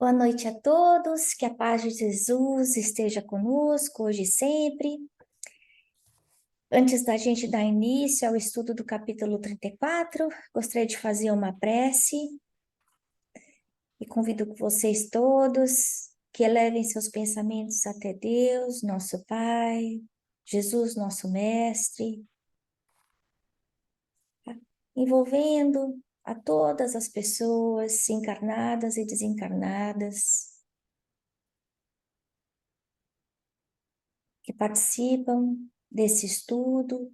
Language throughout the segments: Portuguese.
Boa noite a todos, que a paz de Jesus esteja conosco hoje e sempre. Antes da gente dar início ao estudo do capítulo 34, gostaria de fazer uma prece e convido vocês todos que elevem seus pensamentos até Deus, nosso Pai, Jesus, nosso Mestre, tá? Envolvendo a todas as pessoas encarnadas e desencarnadas que participam desse estudo,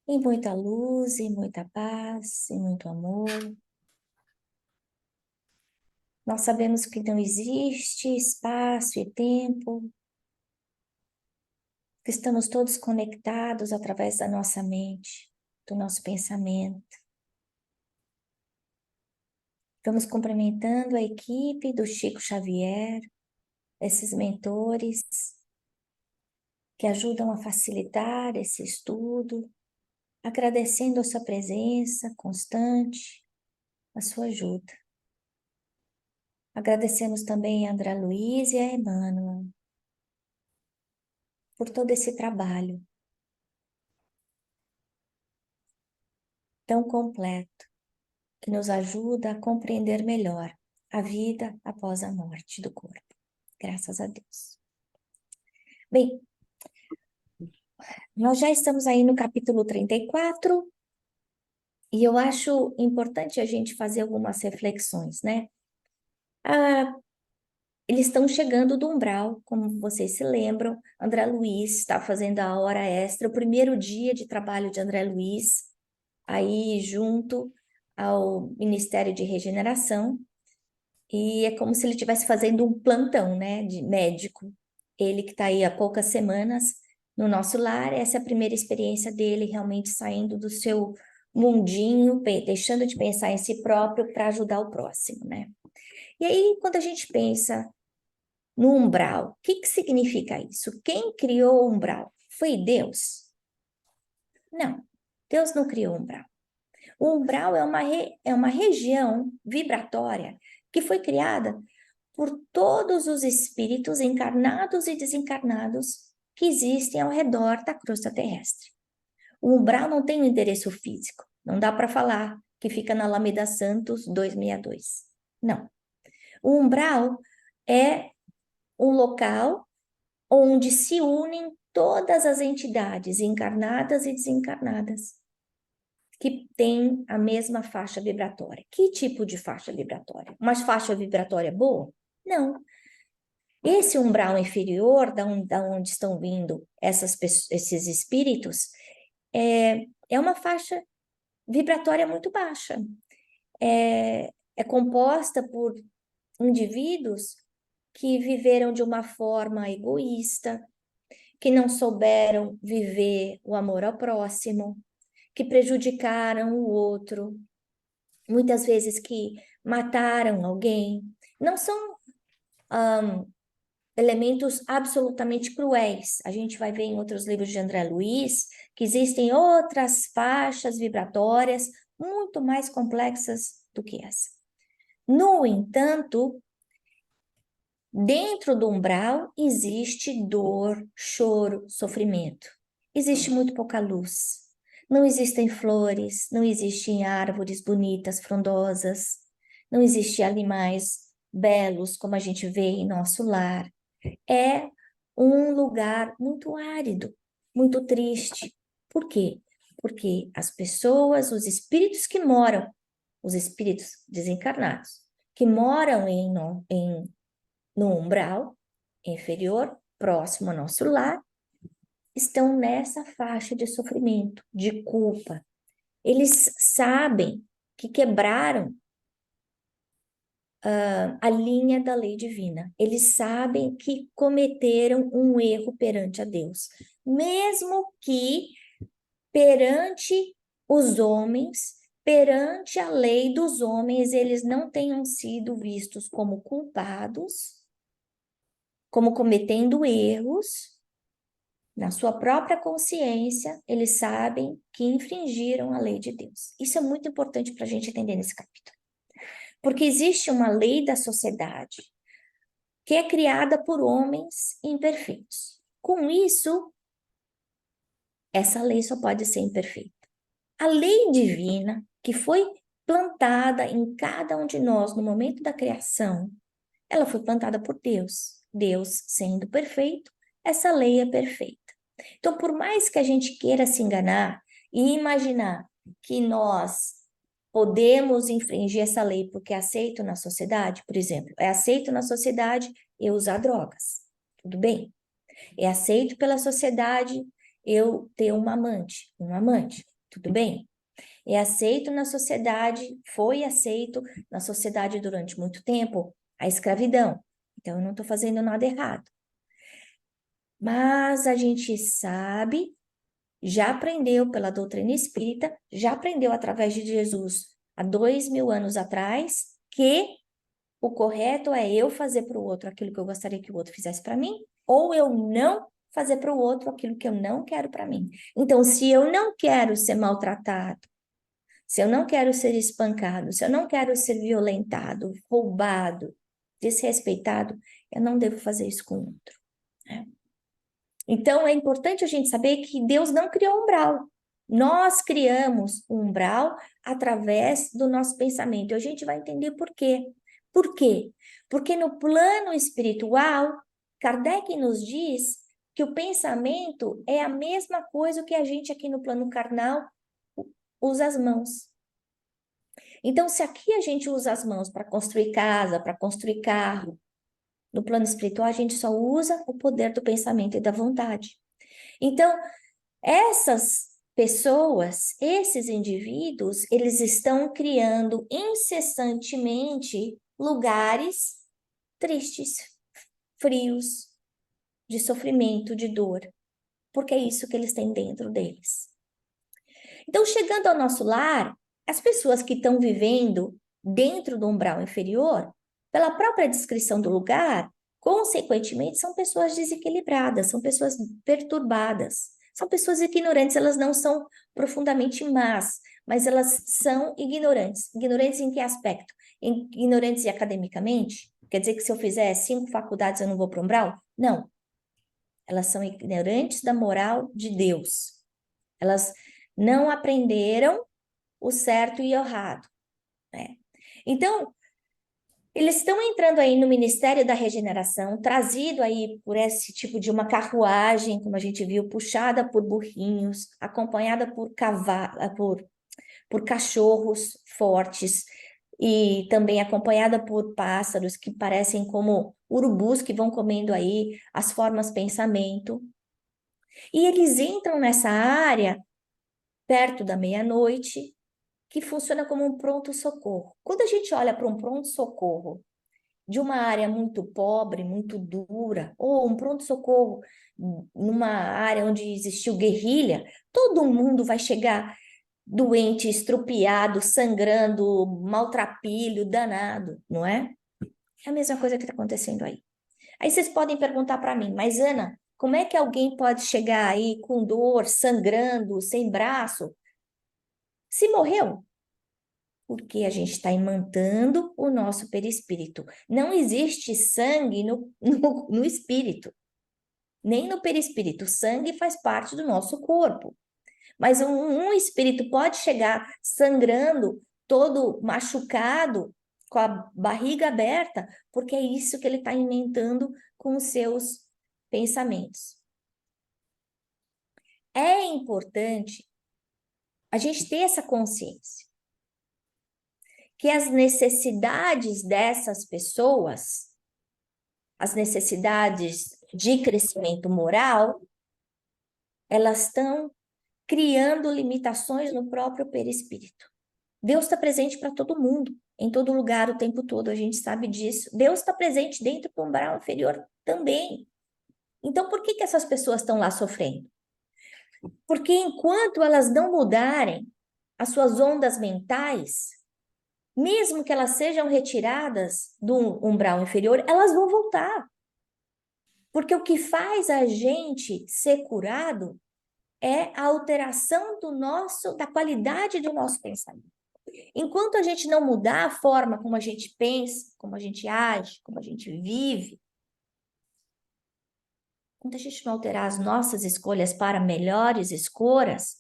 em muita luz, em muita paz, em muito amor. Nós sabemos que não existe espaço e tempo, que estamos todos conectados através da nossa mente, do nosso pensamento. Vamos cumprimentando a equipe do Chico Xavier, esses mentores que ajudam a facilitar esse estudo, agradecendo a sua presença constante, a sua ajuda. Agradecemos também a André Luiz e a Emmanuel por todo esse trabalho tão completo que nos ajuda a compreender melhor a vida após a morte do corpo. Graças a Deus. Bem, nós já estamos aí no capítulo 34 e eu acho importante a gente fazer algumas reflexões, né? Eles estão chegando do umbral, como vocês se lembram. André Luiz está fazendo a hora extra, o primeiro dia de trabalho de André Luiz, aí junto ao Ministério de Regeneração, e é como se ele estivesse fazendo um plantão, né, de médico. Ele que está aí há poucas semanas no nosso lar, essa é a primeira experiência dele realmente saindo do seu mundinho, deixando de pensar em si próprio para ajudar o próximo, né? E aí, quando a gente pensa no umbral, o que significa isso? Quem criou o umbral? Foi Deus? Não, Deus não criou o umbral. O umbral é uma região vibratória que foi criada por todos os espíritos encarnados e desencarnados que existem ao redor da crosta terrestre. O umbral não tem um endereço físico, não dá para falar que fica na Alameda Santos 262. Não. O umbral é um local onde se unem todas as entidades encarnadas e desencarnadas que têm a mesma faixa vibratória. Que tipo de faixa vibratória? Uma faixa vibratória boa? Não. Esse umbral inferior, da onde estão vindo esses espíritos, é uma faixa vibratória muito baixa. É composta por indivíduos que viveram de uma forma egoísta, que não souberam viver o amor ao próximo, que prejudicaram o outro, muitas vezes que mataram alguém. Não são elementos absolutamente cruéis. A gente vai ver em outros livros de André Luiz que existem outras faixas vibratórias muito mais complexas do que essa. No entanto, dentro do umbral existe dor, choro, sofrimento. Existe muito pouca luz. Não existem flores, não existem árvores bonitas, frondosas, não existem animais belos como a gente vê em nosso lar. É um lugar muito árido, muito triste. Por quê? Porque as pessoas, os espíritos que moram, os espíritos desencarnados, que moram no umbral inferior, próximo ao nosso lar, estão nessa faixa de sofrimento, de culpa. Eles sabem que quebraram a linha da lei divina. Eles sabem que cometeram um erro perante a Deus, mesmo que perante os homens, perante a lei dos homens, eles não tenham sido vistos como culpados, como cometendo erros. Na sua própria consciência, eles sabem que infringiram a lei de Deus. Isso é muito importante para a gente entender nesse capítulo. Porque existe uma lei da sociedade que é criada por homens imperfeitos. Com isso, essa lei só pode ser imperfeita. A lei divina, que foi plantada em cada um de nós no momento da criação, ela foi plantada por Deus. Deus, sendo perfeito, essa lei é perfeita. Então, por mais que a gente queira se enganar e imaginar que nós podemos infringir essa lei porque é aceito na sociedade, por exemplo, é aceito na sociedade eu usar drogas, tudo bem? É aceito pela sociedade eu ter uma amante, um amante, tudo bem? É aceito na sociedade, foi aceito na sociedade durante muito tempo a escravidão. Então, eu não estou fazendo nada errado. Mas a gente sabe, já aprendeu pela doutrina espírita, já aprendeu através de Jesus há 2000 anos atrás, que o correto é eu fazer para o outro aquilo que eu gostaria que o outro fizesse para mim, ou eu não fazer para o outro aquilo que eu não quero para mim. Então, se eu não quero ser maltratado, se eu não quero ser espancado, se eu não quero ser violentado, roubado, desrespeitado, eu não devo fazer isso com o outro, né? Então, é importante a gente saber que Deus não criou umbral. Nós criamos o umbral através do nosso pensamento. E a gente vai entender por quê. Por quê? Porque no plano espiritual, Kardec nos diz que o pensamento é a mesma coisa que a gente aqui no plano carnal usa as mãos. Então, se aqui a gente usa as mãos para construir casa, para construir carro, no plano espiritual a gente só usa o poder do pensamento e da vontade. Então, essas pessoas, esses indivíduos, eles estão criando incessantemente lugares tristes, frios, de sofrimento, de dor, porque é isso que eles têm dentro deles. Então, chegando ao nosso lar, as pessoas que estão vivendo dentro do umbral inferior, pela própria descrição do lugar, consequentemente, são pessoas desequilibradas, são pessoas perturbadas, são pessoas ignorantes, elas não são profundamente más, mas elas são ignorantes. Ignorantes em que aspecto? Ignorantes academicamente? Quer dizer que se eu fizer 5 faculdades eu não vou para o umbral? Não. Elas são ignorantes da moral de Deus. Elas não aprenderam o certo e o errado, né? Então, eles estão entrando aí no Ministério da Regeneração, trazido aí por esse tipo de uma carruagem, como a gente viu, puxada por burrinhos, acompanhada por por cachorros fortes e também acompanhada por pássaros que parecem como urubus que vão comendo aí as formas pensamento. E eles entram nessa área perto da meia-noite, que funciona como um pronto-socorro. Quando a gente olha para um pronto-socorro de uma área muito pobre, muito dura, ou um pronto-socorro numa área onde existiu guerrilha, todo mundo vai chegar doente, estrupiado, sangrando, maltrapilho, danado, não é? É a mesma coisa que está acontecendo aí. Aí vocês podem perguntar para mim, mas Ana, como é que alguém pode chegar aí com dor, sangrando, sem braço? Se morreu, porque a gente está imantando o nosso perispírito. Não existe sangue no espírito, nem no perispírito. O sangue faz parte do nosso corpo. Mas um espírito pode chegar sangrando, todo machucado, com a barriga aberta, porque é isso que ele está inventando com os seus pensamentos. É importante a gente ter essa consciência que as necessidades dessas pessoas, as necessidades de crescimento moral, elas estão criando limitações no próprio perispírito. Deus está presente para todo mundo, em todo lugar, o tempo todo, a gente sabe disso. Deus está presente dentro do umbral inferior também. Então, por que essas pessoas estão lá sofrendo? Porque enquanto elas não mudarem as suas ondas mentais, mesmo que elas sejam retiradas do umbral inferior, elas vão voltar. Porque o que faz a gente ser curado é a alteração da qualidade do nosso pensamento. Enquanto a gente não mudar a forma como a gente pensa, como a gente age, como a gente vive, enquanto a gente não alterar as nossas escolhas para melhores escolhas,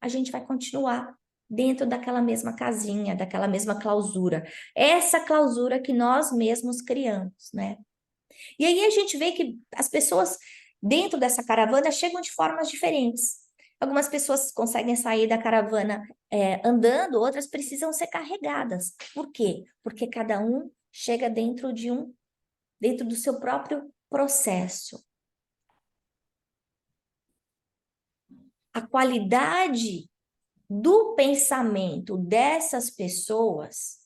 a gente vai continuar dentro daquela mesma casinha, daquela mesma clausura. Essa clausura que nós mesmos criamos, né? E aí a gente vê que as pessoas dentro dessa caravana chegam de formas diferentes. Algumas pessoas conseguem sair da caravana andando, outras precisam ser carregadas. Por quê? Porque cada um chega dentro do seu próprio processo. A qualidade do pensamento dessas pessoas,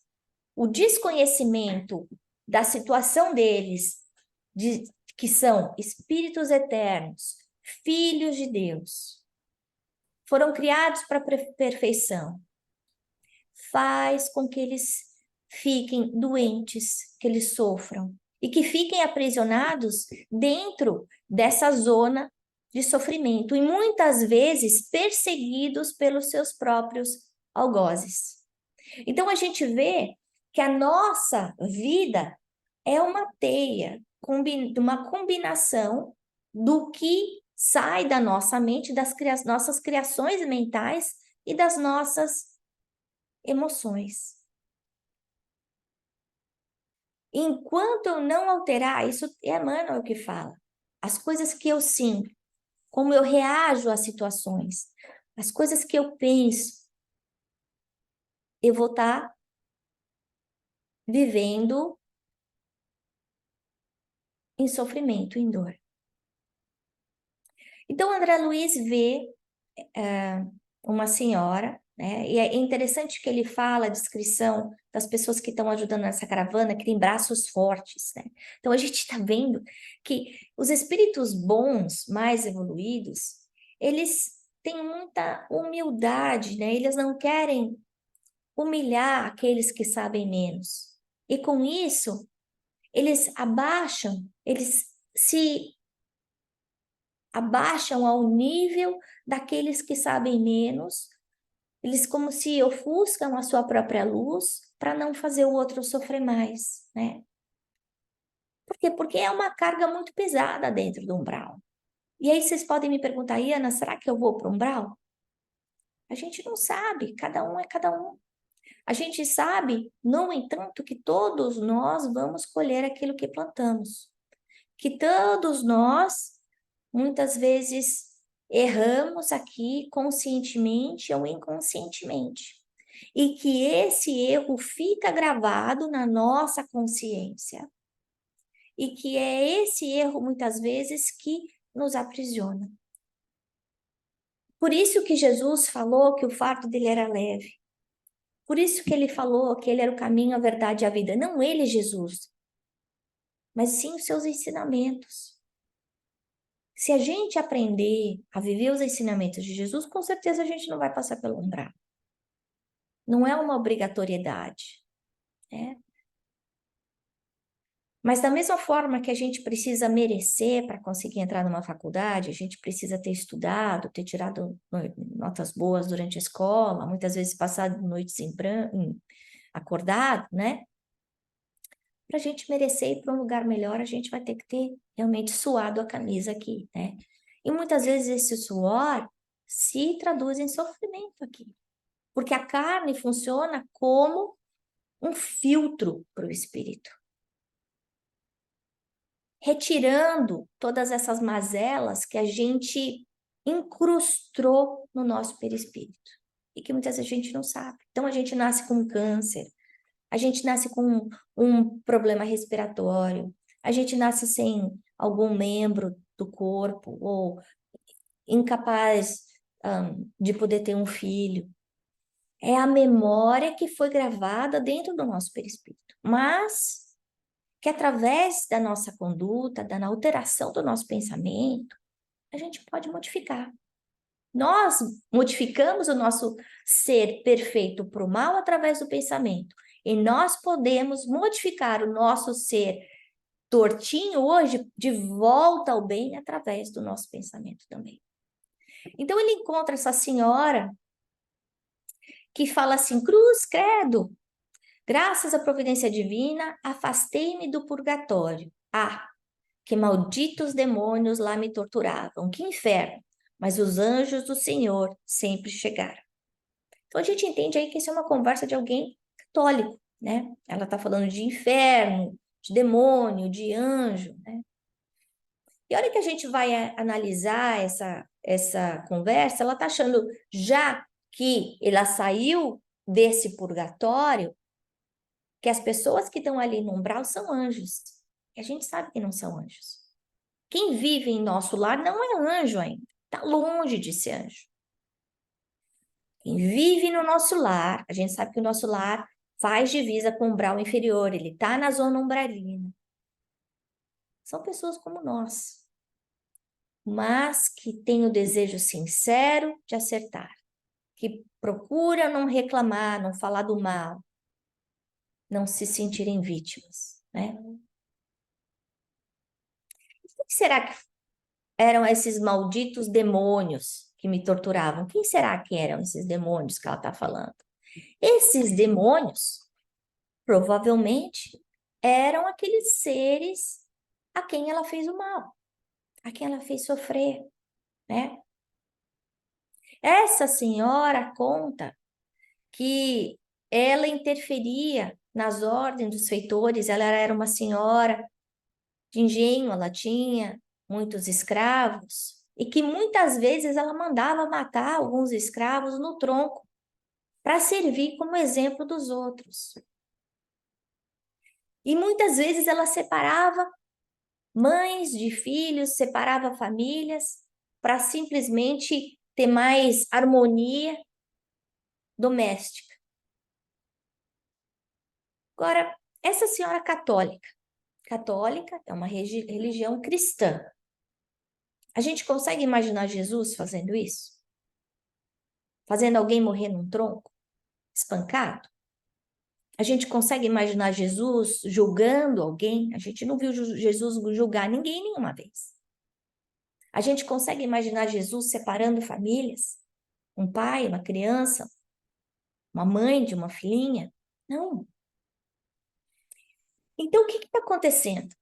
o desconhecimento da situação deles, que são espíritos eternos, filhos de Deus, foram criados para perfeição, faz com que eles fiquem doentes, que eles sofram e que fiquem aprisionados dentro dessa zona de sofrimento e muitas vezes perseguidos pelos seus próprios algozes. Então a gente vê que a nossa vida é uma teia, uma combinação do que sai da nossa mente, das nossas criações mentais e das nossas emoções. Enquanto eu não alterar, isso é Emmanuel que fala, as coisas que eu sinto, como eu reajo às situações, as coisas que eu penso, eu vou estar vivendo em sofrimento, em dor. Então, André Luiz vê uma senhora, né? E é interessante que ele fala a descrição das pessoas que estão ajudando nessa caravana, que tem braços fortes, né? Então, a gente está vendo que os espíritos bons, mais evoluídos, eles têm muita humildade, né? Eles não querem humilhar aqueles que sabem menos. E com isso, eles se abaixam ao nível daqueles que sabem menos, eles como se ofuscam a sua própria luz para não fazer o outro sofrer mais, né? Por quê? Porque é uma carga muito pesada dentro do umbral. E aí vocês podem me perguntar, Iana, será que eu vou para o umbral? A gente não sabe, cada um é cada um. A gente sabe, no entanto, que todos nós vamos colher aquilo que plantamos. Que todos nós muitas vezes erramos aqui conscientemente ou inconscientemente. E que esse erro fica gravado na nossa consciência. E que é esse erro, muitas vezes, que nos aprisiona. Por isso que Jesus falou que o fardo dele era leve. Por isso que ele falou que ele era o caminho, a verdade e a vida. Não ele, Jesus, mas sim os seus ensinamentos. Se a gente aprender a viver os ensinamentos de Jesus, com certeza a gente não vai passar pelo umbral. Não é uma obrigatoriedade, né? Mas da mesma forma que a gente precisa merecer para conseguir entrar numa faculdade, a gente precisa ter estudado, ter tirado notas boas durante a escola, muitas vezes passado noites acordado, né? Para a gente merecer ir para um lugar melhor, a gente vai ter que ter realmente suado a camisa aqui, né? E muitas vezes esse suor se traduz em sofrimento aqui. Porque a carne funciona como um filtro para o espírito, retirando todas essas mazelas que a gente incrustou no nosso perispírito e que muitas vezes a gente não sabe. Então a gente nasce com câncer, a gente nasce com um problema respiratório, a gente nasce sem algum membro do corpo ou incapaz de poder ter um filho. É a memória que foi gravada dentro do nosso perispírito, mas que através da nossa conduta, da alteração do nosso pensamento, a gente pode modificar. Nós modificamos o nosso ser perfeito para o mal através do pensamento. E nós podemos modificar o nosso ser tortinho hoje de volta ao bem através do nosso pensamento também. Então ele encontra essa senhora que fala assim: cruz, credo, graças à providência divina, afastei-me do purgatório. Ah, que malditos demônios lá me torturavam, que inferno! Mas os anjos do Senhor sempre chegaram. Então a gente entende aí que isso é uma conversa de alguém católico, né? Ela está falando de inferno, de demônio, de anjo, né? E a hora que a gente vai analisar essa conversa, ela está achando já que ela saiu desse purgatório, que as pessoas que estão ali no umbral são anjos. E a gente sabe que não são anjos. Quem vive em nosso lar não é anjo ainda, está longe de ser anjo. Quem vive no nosso lar, a gente sabe que o nosso lar faz divisa com o umbral inferior, ele está na zona umbralina. São pessoas como nós, mas que têm o desejo sincero de acertar, que procuram não reclamar, não falar do mal, não se sentirem vítimas, né? O que será que eram esses malditos demônios que me torturavam? Quem será que eram esses demônios que ela está falando? Esses demônios, provavelmente, eram aqueles seres a quem ela fez o mal, a quem ela fez sofrer, né? Essa senhora conta que ela interferia nas ordens dos feitores, ela era uma senhora de engenho, ela tinha muitos escravos, e que muitas vezes ela mandava matar alguns escravos no tronco, para servir como exemplo dos outros. E muitas vezes ela separava mães de filhos, separava famílias, para simplesmente ter mais harmonia doméstica. Agora, essa senhora católica é uma religião cristã. A gente consegue imaginar Jesus fazendo isso? Fazendo alguém morrer num tronco, espancado? A gente consegue imaginar Jesus julgando alguém? A gente não viu Jesus julgar ninguém nenhuma vez. A gente consegue imaginar Jesus separando famílias? Um pai, uma criança, uma mãe de uma filhinha? Não. Então, o que está acontecendo?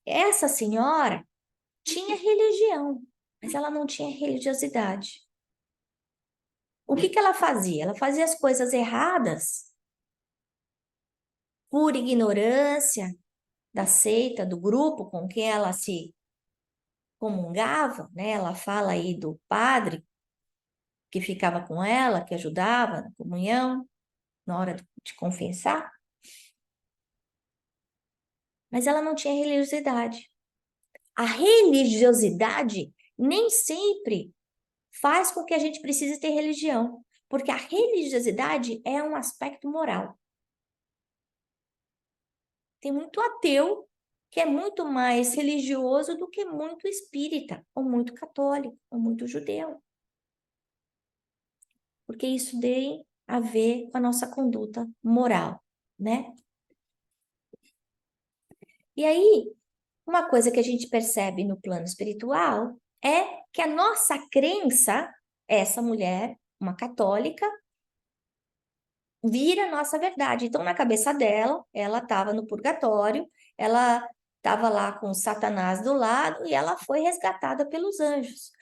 Essa senhora tinha religião, mas ela não tinha religiosidade. O que ela fazia? Ela fazia as coisas erradas por ignorância da seita, do grupo com quem ela se comungava, né? Ela fala aí do padre que ficava com ela, que ajudava na comunhão, na hora de confessar, mas ela não tinha religiosidade. A religiosidade nem sempre faz com que a gente precise ter religião, porque a religiosidade é um aspecto moral. Tem muito ateu que é muito mais religioso do que muito espírita, ou muito católico, ou muito judeu. Porque isso tem a ver com a nossa conduta moral, né? E aí, uma coisa que a gente percebe no plano espiritual é que a nossa crença, essa mulher, uma católica, vira a nossa verdade. Então, na cabeça dela, ela estava no purgatório, ela estava lá com Satanás do lado e ela foi resgatada pelos anjos.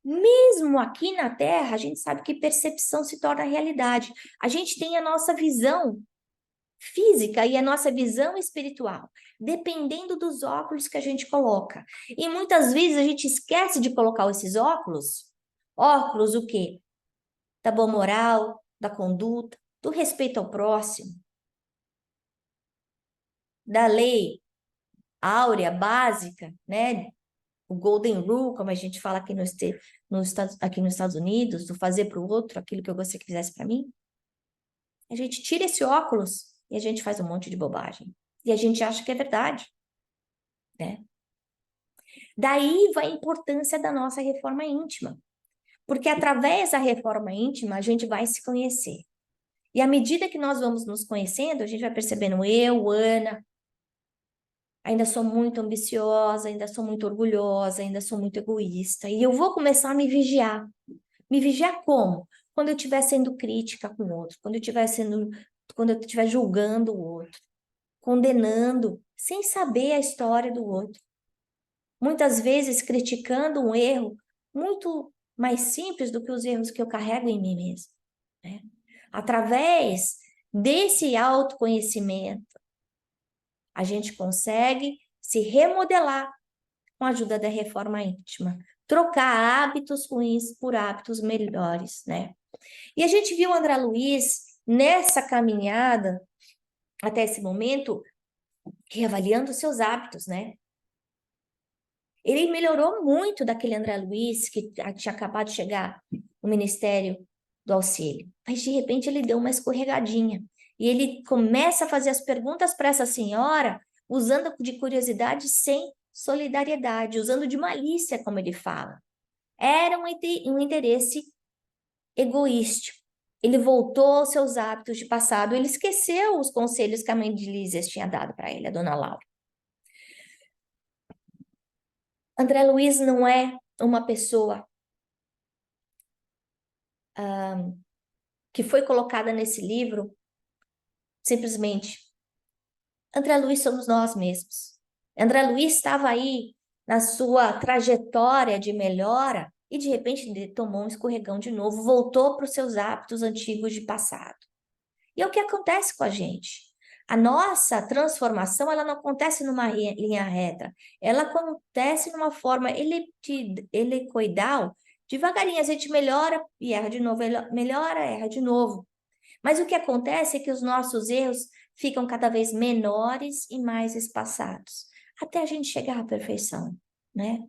Mesmo aqui na Terra, a gente sabe que percepção se torna realidade. A gente tem a nossa visão física e a nossa visão espiritual, dependendo dos óculos que a gente coloca. E muitas vezes a gente esquece de colocar esses óculos. Óculos o quê? Da boa moral, da conduta, do respeito ao próximo, da lei áurea, básica, né? O Golden Rule, como a gente fala aqui aqui nos Estados Unidos, do fazer para o outro aquilo que eu gostaria que fizesse para mim. A gente tira esse óculos e a gente faz um monte de bobagem. E a gente acha que é verdade, né? Daí vai a importância da nossa reforma íntima. Porque através da reforma íntima, a gente vai se conhecer. E à medida que nós vamos nos conhecendo, a gente vai percebendo eu, Ana, ainda sou muito ambiciosa, ainda sou muito orgulhosa, ainda sou muito egoísta. E eu vou começar a me vigiar. Me vigiar como? quando eu estiver sendo crítica com o outro, quando eu estiver julgando o outro, condenando, sem saber a história do outro. Muitas vezes criticando um erro muito mais simples do que os erros que eu carrego em mim mesmo, né? Através desse autoconhecimento, a gente consegue se remodelar com a ajuda da reforma íntima, trocar hábitos ruins por hábitos melhores, né? E a gente viu o André Luiz nessa caminhada até esse momento reavaliando seus hábitos, né? Ele melhorou muito daquele André Luiz que tinha acabado de chegar no Ministério do Auxílio. Mas, de repente, ele deu uma escorregadinha. E ele começa a fazer as perguntas para essa senhora, usando de curiosidade sem solidariedade, usando de malícia, como ele fala. Era um interesse egoístico. Ele voltou aos seus hábitos de passado, ele esqueceu os conselhos que a mãe de Lísias tinha dado para ele, a dona Laura. André Luiz não é uma pessoa que foi colocada nesse livro simplesmente. André Luiz somos nós mesmos. André Luiz estava aí na sua trajetória de melhora e de repente ele tomou um escorregão de novo, voltou para os seus hábitos antigos de passado. E é o que acontece com a gente. A nossa transformação, ela não acontece numa linha reta, ela acontece numa forma helicoidal, devagarinho, a gente melhora e erra de novo, melhora, erra de novo. Mas o que acontece é que os nossos erros ficam cada vez menores e mais espaçados, até a gente chegar à perfeição, né?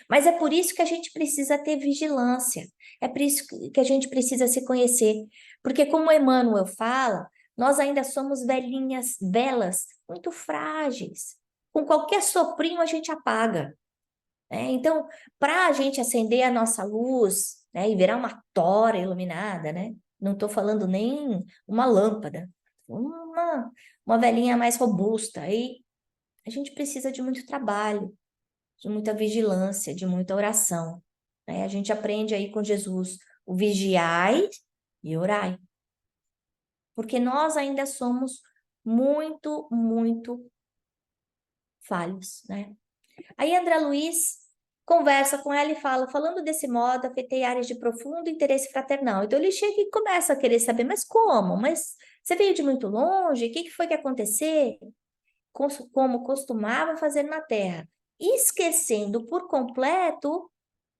Mas é por isso que a gente precisa ter vigilância, é por isso que a gente precisa se conhecer, porque como Emmanuel fala, nós ainda somos velhinhas, velas, muito frágeis. Com qualquer soprinho a gente apaga, né? Então, para a gente acender a nossa luz, né, e virar uma tora iluminada, né? Não estou falando nem uma lâmpada, uma velhinha mais robusta. Aí a gente precisa de muito trabalho, de muita vigilância, de muita oração, né? A gente aprende aí com Jesus o vigiai e orai, porque nós ainda somos muito, muito falhos, né? Aí André Luiz conversa com ela e fala, falando desse modo, afetei áreas de profundo interesse fraternal. Então ele chega e começa a querer saber, mas como? Mas você veio de muito longe? O que foi que aconteceu? Como costumava fazer na terra, esquecendo por completo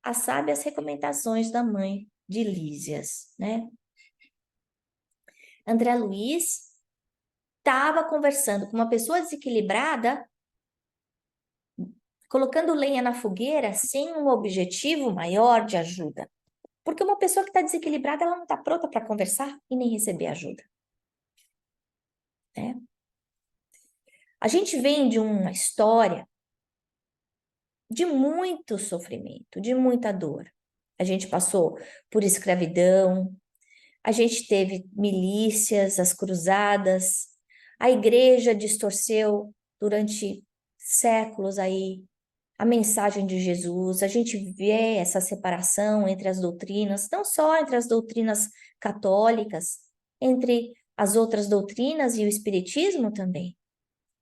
as sábias recomendações da mãe de Lísias, né? André Luiz estava conversando com uma pessoa desequilibrada, colocando lenha na fogueira sem um objetivo maior de ajuda. Porque uma pessoa que está desequilibrada, ela não está pronta para conversar e nem receber ajuda, né? A gente vem de uma história de muito sofrimento, de muita dor. A gente passou por escravidão, a gente teve milícias, as cruzadas, a igreja distorceu durante séculos aí a mensagem de Jesus, a gente vê essa separação entre as doutrinas, não só entre as doutrinas católicas, entre as outras doutrinas e o espiritismo também.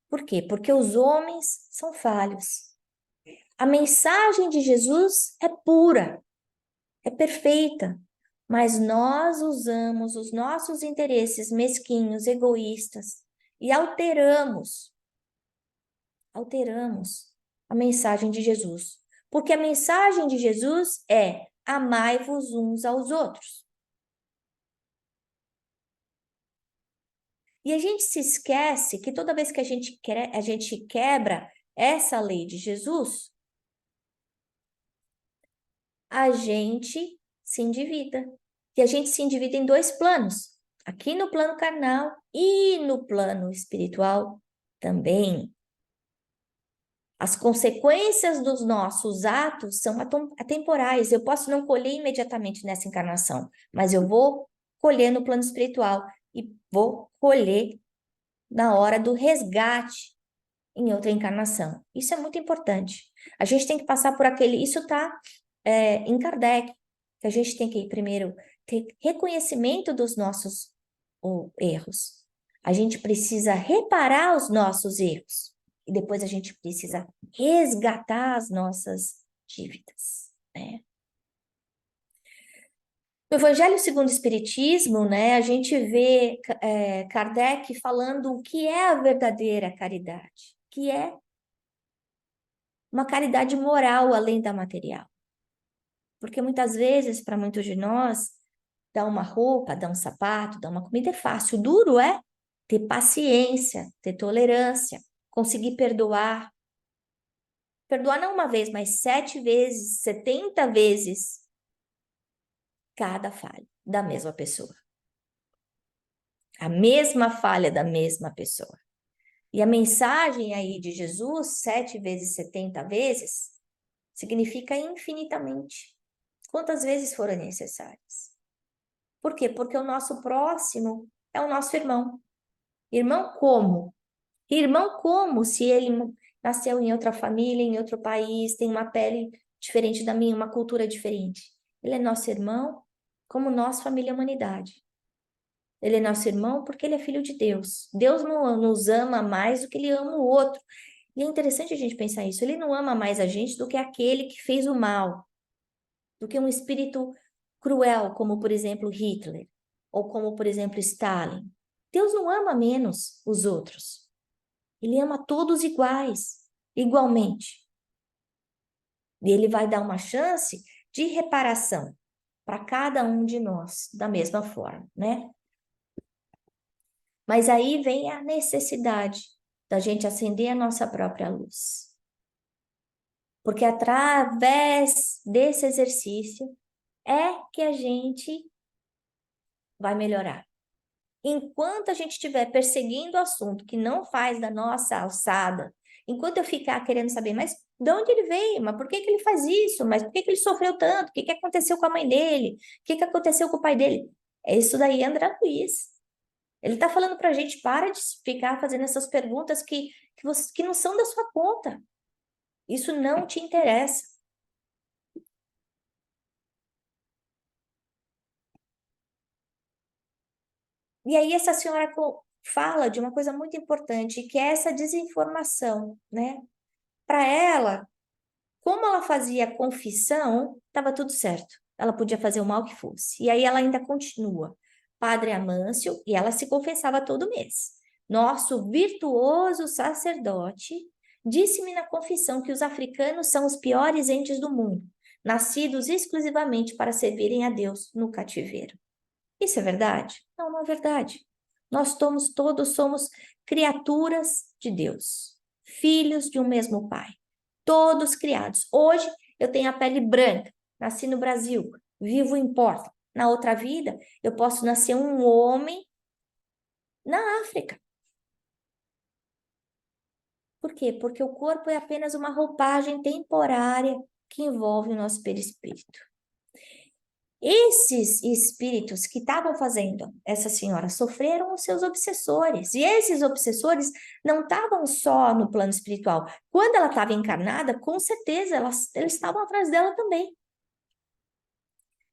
Por quê? Porque os homens são falhos. A mensagem de Jesus é pura, é perfeita, mas nós usamos os nossos interesses mesquinhos, egoístas e alteramos a mensagem de Jesus. Porque a mensagem de Jesus é: amai-vos uns aos outros. E a gente se esquece que toda vez que a gente quebra essa lei de Jesus, a gente se endivida. E a gente se endivida em dois planos. Aqui no plano carnal e no plano espiritual também. As consequências dos nossos atos são atemporais. Eu posso não colher imediatamente nessa encarnação, mas eu vou colher no plano espiritual e vou colher na hora do resgate em outra encarnação. Isso é muito importante. A gente tem que passar por aquele... Isso está em Kardec, que a gente tem que primeiro ter reconhecimento dos nossos erros. A gente precisa reparar os nossos erros. E depois a gente precisa resgatar as nossas dívidas, né? No Evangelho segundo o Espiritismo, né, a gente vê Kardec falando o que é a verdadeira caridade, que é uma caridade moral além da material. Porque muitas vezes, para muitos de nós, dar uma roupa, dar um sapato, dar uma comida é fácil. O duro é ter paciência, ter tolerância, conseguir perdoar. Perdoar não uma vez, mas 7 vezes, 70 vezes cada falha da mesma pessoa. A mesma falha da mesma pessoa. E a mensagem aí de Jesus, 7 vezes, 70 vezes, significa infinitamente. Quantas vezes forem necessárias. Por quê? Porque o nosso próximo é o nosso irmão. Irmão como? Irmão como se ele nasceu em outra família, em outro país, tem uma pele diferente da minha, uma cultura diferente. Ele é nosso irmão, como nós, família e humanidade. Ele é nosso irmão porque ele é filho de Deus. Deus não nos ama mais do que ele ama o outro. E é interessante a gente pensar isso. Ele não ama mais a gente do que aquele que fez o mal, do que um espírito cruel, como por exemplo Hitler, ou como por exemplo Stalin. Deus não ama menos os outros. Ele ama todos iguais, igualmente. E ele vai dar uma chance de reparação para cada um de nós, da mesma forma, né? Mas aí vem a necessidade da gente acender a nossa própria luz. Porque através desse exercício é que a gente vai melhorar. Enquanto a gente estiver perseguindo o assunto que não faz da nossa alçada, enquanto eu ficar querendo saber, mas de onde ele veio? Mas por que que ele faz isso? Mas por que que ele sofreu tanto? O que que aconteceu com a mãe dele? O que que aconteceu com o pai dele? É isso daí, André Luiz. Ele está falando para a gente, para de ficar fazendo essas perguntas que não são da sua conta. Isso não te interessa. E aí essa senhora fala de uma coisa muito importante, que é essa desinformação, né? Para ela, como ela fazia confissão, estava tudo certo. Ela podia fazer o mal que fosse. E aí ela ainda continua. Padre Amâncio, e ela se confessava todo mês. Nosso virtuoso sacerdote disse-me na confissão que os africanos são os piores entes do mundo, nascidos exclusivamente para servirem a Deus no cativeiro. Isso é verdade? Não, não é verdade. Nós todos somos criaturas de Deus, filhos de um mesmo Pai, todos criados. Hoje eu tenho a pele branca, nasci no Brasil, vivo em Porto. Na outra vida, eu posso nascer um homem na África. Por quê? Porque o corpo é apenas uma roupagem temporária que envolve o nosso perispírito. Esses espíritos que estavam fazendo essa senhora sofreram os seus obsessores. E esses obsessores não estavam só no plano espiritual. Quando ela estava encarnada, com certeza eles estavam atrás dela também.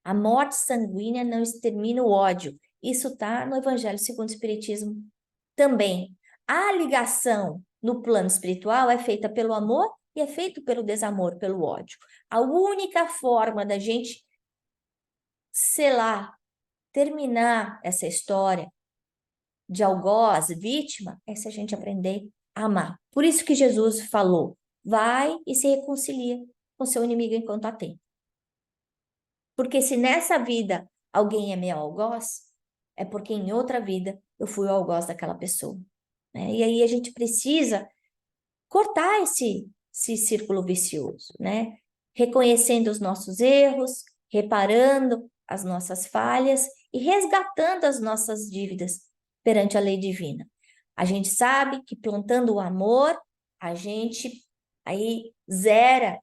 A morte sanguínea não extermina o ódio. Isso está no Evangelho segundo o Espiritismo também. A ligação no plano espiritual é feita pelo amor e é feito pelo desamor, pelo ódio. A única forma da gente selar, terminar essa história de algoz, vítima, é se a gente aprender a amar. Por isso que Jesus falou, vai e se reconcilia com seu inimigo enquanto há tempo. Porque se nessa vida alguém é meu algoz, é porque em outra vida eu fui o algoz daquela pessoa. Né? E aí a gente precisa cortar esse círculo vicioso, né? Reconhecendo os nossos erros, reparando as nossas falhas e resgatando as nossas dívidas perante a lei divina. A gente sabe que plantando o amor, a gente aí zera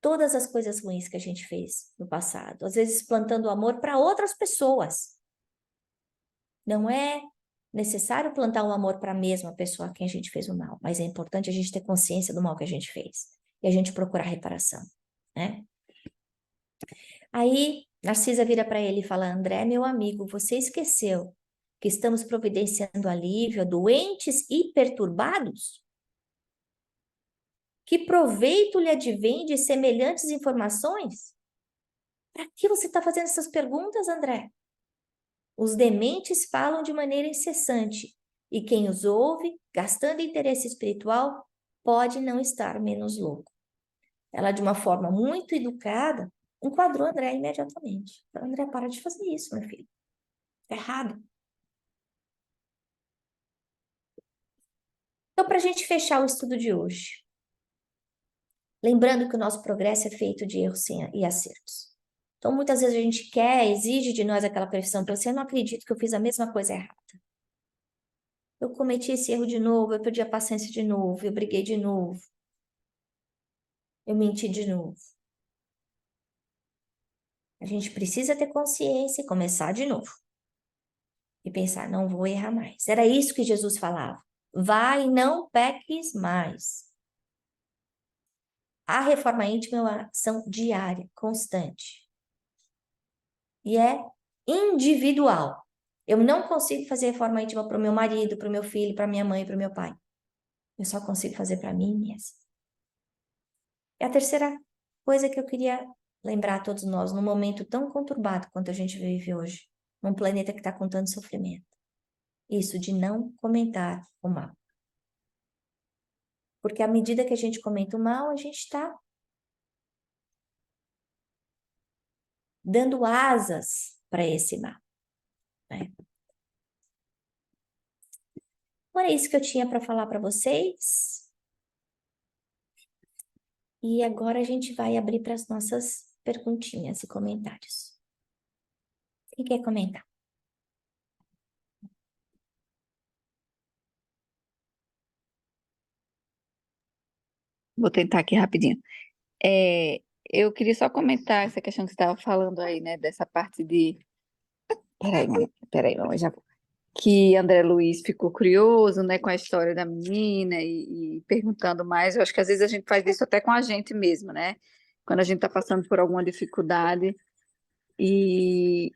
todas as coisas ruins que a gente fez no passado. Às vezes plantando amor para outras pessoas. Não é necessário plantar um amor para a mesma pessoa a quem a gente fez o mal, mas é importante a gente ter consciência do mal que a gente fez e a gente procurar reparação, né? Aí Narcisa vira para ele e fala: André, meu amigo, você esqueceu que estamos providenciando alívio a doentes e perturbados? Que proveito lhe advém de semelhantes informações? Para que você está fazendo essas perguntas, André? Os dementes falam de maneira incessante, e quem os ouve, gastando interesse espiritual, pode não estar menos louco. Ela, de uma forma muito educada, enquadrou André imediatamente. Falou, André, para de fazer isso, meu filho. Está errado. Então, para a gente fechar o estudo de hoje, lembrando que o nosso progresso é feito de erros e acertos. Então, muitas vezes a gente quer, exige de nós aquela perfeição. Então, eu não acredito que eu fiz a mesma coisa errada. Eu cometi esse erro de novo, eu perdi a paciência de novo, eu briguei de novo, eu menti de novo. A gente precisa ter consciência e começar de novo. E pensar, não vou errar mais. Era isso que Jesus falava. Vai, não peques mais. A reforma íntima é uma ação diária, constante. E é individual. Eu não consigo fazer reforma íntima para o meu marido, para o meu filho, para minha mãe, para o meu pai. Eu só consigo fazer para mim mesma. E a terceira coisa que eu queria lembrar a todos nós, num momento tão conturbado quanto a gente vive hoje, num planeta que está com tanto sofrimento, isso de não comentar o mal. Porque à medida que a gente comenta o mal, a gente está dando asas para esse mal, né? Então, é isso que eu tinha para falar para vocês. E agora a gente vai abrir para as nossas perguntinhas e comentários. Quem quer comentar? Vou tentar aqui rapidinho. Eu queria só comentar essa questão que você estava falando aí, né? Dessa parte de. Peraí, mamãe, já vou. Que André Luiz ficou curioso, né, com a história da menina e perguntando mais. Eu acho que às vezes a gente faz isso até com a gente mesmo, né? Quando a gente está passando por alguma dificuldade e,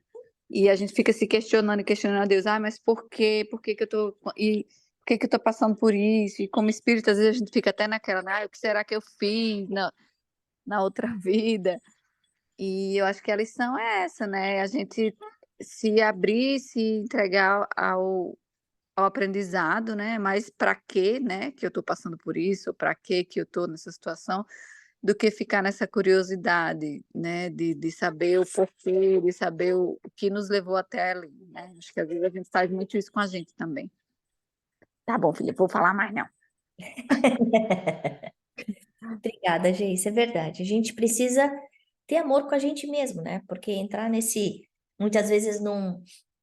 e a gente fica se questionando e questionando a Deus, mas por quê? Por que que eu tô e por que que eu tô passando por isso? E como espírito, às vezes a gente fica até naquela, o que será que eu fiz na outra vida? E eu acho que a lição é essa, né? A gente se abrir, se entregar ao aprendizado, né? Mas para quê, né, que eu estou passando por isso, para quê que eu estou nessa situação, do que ficar nessa curiosidade, né, de saber o porquê, de saber o que nos levou até ali, né? Acho que às vezes a gente faz muito isso com a gente também. Tá bom, filha, vou falar mais não. Obrigada, Geise, é verdade. A gente precisa ter amor com a gente mesmo, né? Porque entrar muitas vezes num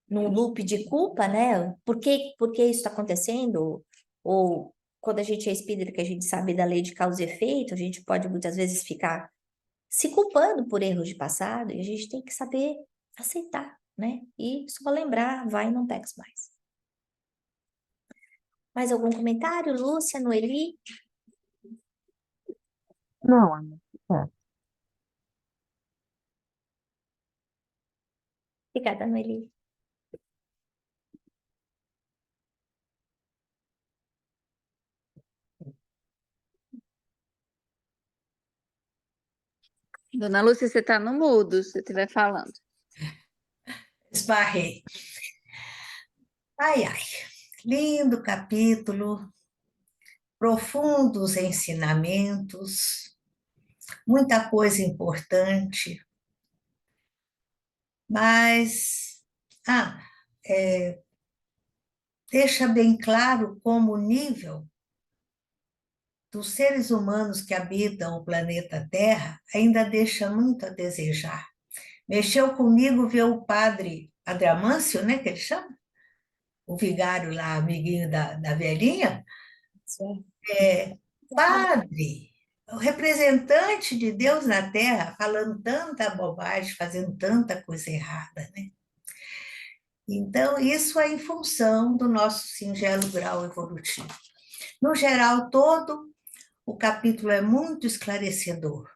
loop de culpa, né? Por que isso está acontecendo? Ou quando a gente é espírita, que a gente sabe da lei de causa e efeito, a gente pode muitas vezes ficar se culpando por erros de passado, e a gente tem que saber aceitar, né? E só lembrar, vai e não peques mais. Mais algum comentário? Lúcia, Noeli? Não, Ana. É. Obrigada, Noeli. Dona Lúcia, você está no mudo, se você estiver falando. Esbarrei. Ai, ai. Lindo capítulo, profundos ensinamentos, muita coisa importante, mas é, deixa bem claro como o nível dos seres humanos que habitam o planeta Terra ainda deixa muito a desejar. Mexeu comigo ver o padre Adramâncio, né, que ele chama? O vigário lá, amiguinho da velhinha. É, padre, o representante de Deus na Terra, falando tanta bobagem, fazendo tanta coisa errada, né? Então, isso é em função do nosso singelo grau evolutivo. No geral todo, o capítulo é muito esclarecedor.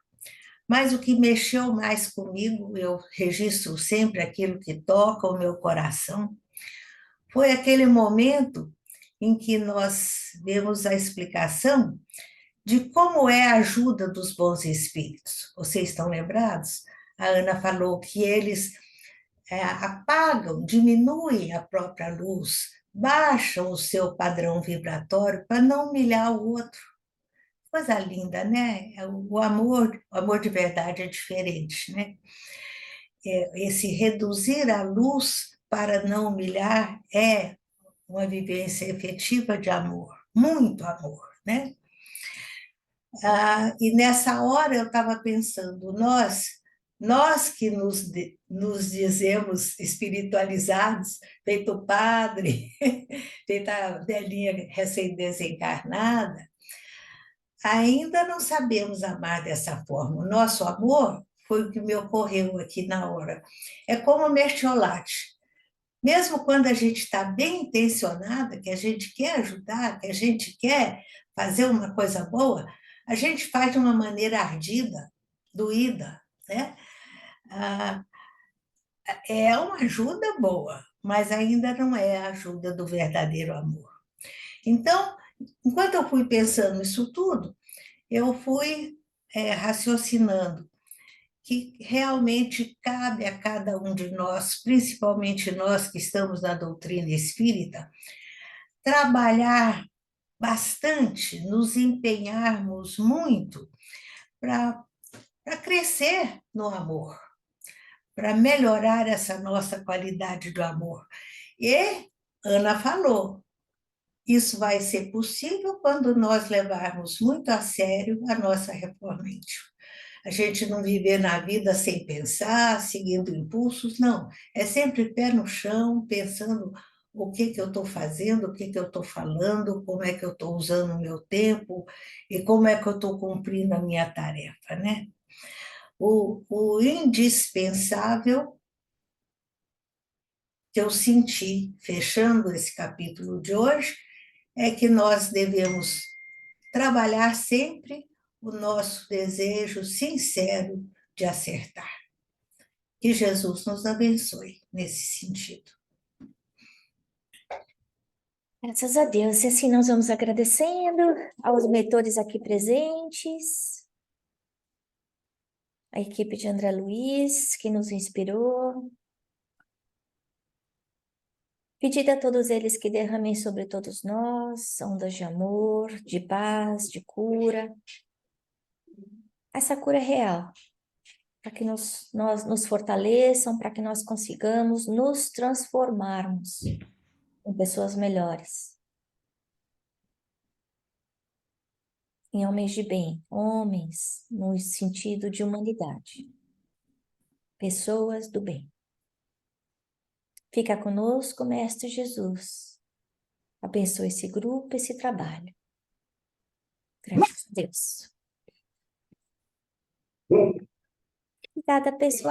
Mas o que mexeu mais comigo, eu registro sempre aquilo que toca o meu coração, foi aquele momento em que nós vemos a explicação de como é a ajuda dos bons espíritos. Vocês estão lembrados? A Ana falou que eles apagam, diminuem a própria luz, baixam o seu padrão vibratório para não humilhar o outro. Coisa linda, né? O amor de verdade é diferente, né? Esse reduzir a luz para não humilhar é uma vivência efetiva de amor, muito amor, né? E nessa hora eu estava pensando, nós que nos dizemos espiritualizados, feito padre, feita a velhinha recém-desencarnada, ainda não sabemos amar dessa forma. O nosso amor foi o que me ocorreu aqui na hora. É como mertiolate. Mesmo quando a gente está bem intencionada, que a gente quer ajudar, que a gente quer fazer uma coisa boa, a gente faz de uma maneira ardida, doída, né? Ah, é uma ajuda boa, mas ainda não é a ajuda do verdadeiro amor. Então, enquanto eu fui pensando isso tudo, eu fui raciocinando que realmente cabe a cada um de nós, principalmente nós que estamos na doutrina espírita, trabalhar bastante, nos empenharmos muito para crescer no amor, para melhorar essa nossa qualidade do amor. E Ana falou, isso vai ser possível quando nós levarmos muito a sério a nossa reforma íntima. A gente não viver na vida sem pensar, seguindo impulsos, não. É sempre pé no chão, pensando o que eu estou fazendo, o que eu estou falando, como é que eu estou usando o meu tempo e como é que eu estou cumprindo a minha tarefa, né? O indispensável que eu senti, fechando esse capítulo de hoje, é que nós devemos trabalhar sempre o nosso desejo sincero de acertar. Que Jesus nos abençoe nesse sentido. Graças a Deus. E assim nós vamos agradecendo aos mentores aqui presentes, a equipe de André Luiz, que nos inspirou. Pedir a todos eles que derramem sobre todos nós ondas de amor, de paz, de cura. Essa cura é real, para que nós nos fortaleçam, para que nós consigamos nos transformarmos em pessoas melhores, em homens de bem, homens no sentido de humanidade, pessoas do bem. Fica conosco, Mestre Jesus. Abençoe esse grupo, esse trabalho. Graças a Deus. Obrigada, pessoal.